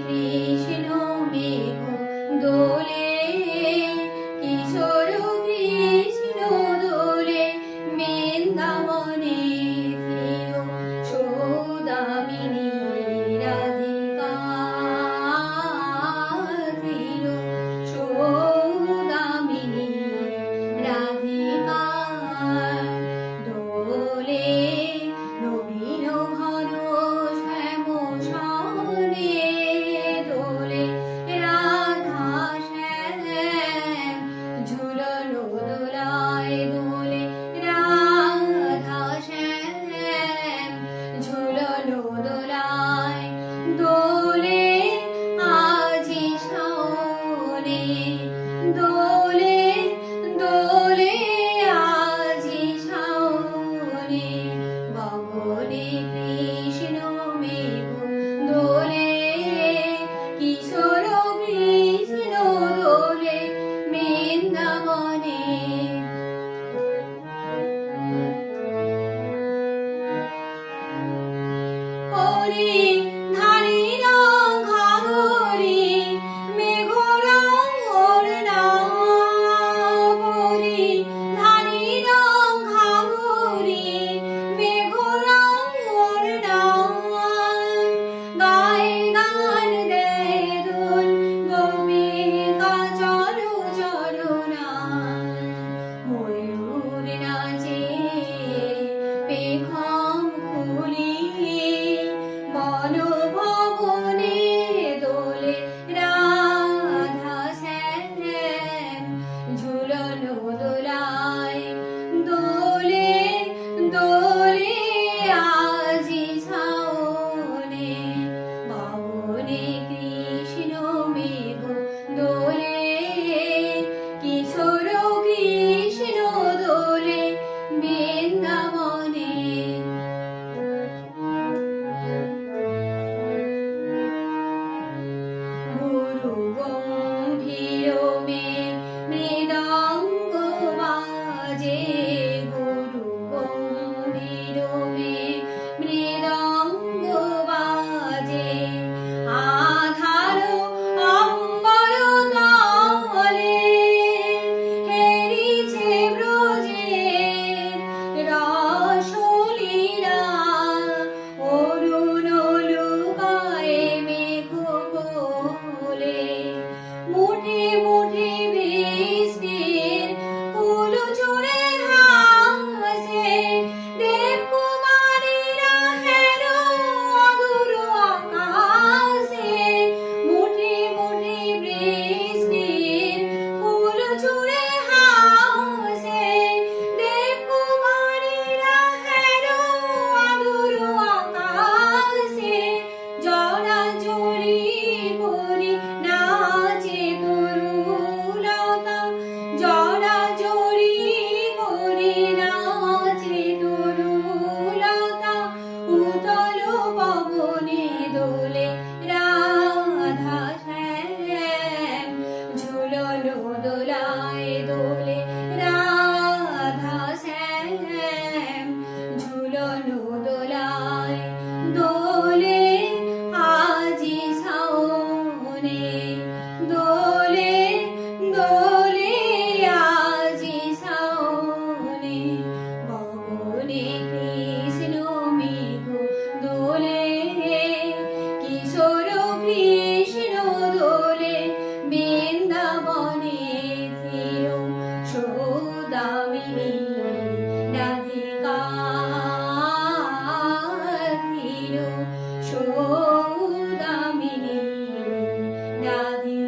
কৃষ্ণ মেঘ দোলে, কিশোর কৃষ্ণ দোলে, বৃন্দাবনে ফিরো সৌদামিনী রাধিকা, ফিরো সৌদামিনী রাধিকা। দোলে নবীন ঘন শ্যাম সনে, দোলে রাধা শ্যাম ঝুলনো দোলায়, দোলে রাধা শ্যাম ঝুলনো দোলায়, দোলে আজি শাওনে, দোলে দোলে আজি শাওনে, গগনে কৃষ্ণ মেঘ দোলে, কিশোর কৃষ্ণ দোলে, বৃন্দাবনে। হরি ধারি রং ঘাগরি, মেঘ রং ওড়না, হরি ধারি রং ঘাগরি, মেঘ রং ওড়না, গায়ে গান দেয় দোল, গোপিকা চলো চলো না, ময়ূর নাচে পেখম খুলি, বন ভবনে দোলে রাধা শ্যাম ঝুলনো দোলায়, দোলে দোলে আজি শাওনে, গগনে কৃষ্ণ মেঘ দোলে, কিশোর কৃষ্ণ দোলে, বৃন্দাবনে। গুরু গম্ভীর মে মৃদঙ্গ বাজে, গুরু গম্ভীর মে মৃদঙ্গ বাজে, আধার অম্বর তলে হেরিছে ব্রজে রসলীলা, অরুণ লুকায়ে মেঘ কোলে, মুঠি মুঠি বৃষ্টির ফুল ছুঁড়ে হাসে, দেবকুমারীরা হেলো অদূর আকাশে, মুঠি মুঠি বৃষ্টির ফুল ছুঁড়ে হাসে, দেবকুমারীরা হেলো অদূর আকাশে, জড়াজড়ি করি নাচে তরুলতা, জড়াজড়ি করি নাচে তরুলতা, উতল পবনে দোলে রাধা শ্যাম ঝুলনো দোলায়, দোলে রাধা শ্যাম ঝুলনো দোলায়, দোলে আজি শাওনে, দোলে দোলে আজি শাওনে, গগনে কৃষ্ণ মেঘ দোলে, কিশোর কৃষ্ণ দোলে, বৃন্দাবনে ফিরো সৌদামিনী রাধিকা, ফিরো সৌদামিনী রাধিকা।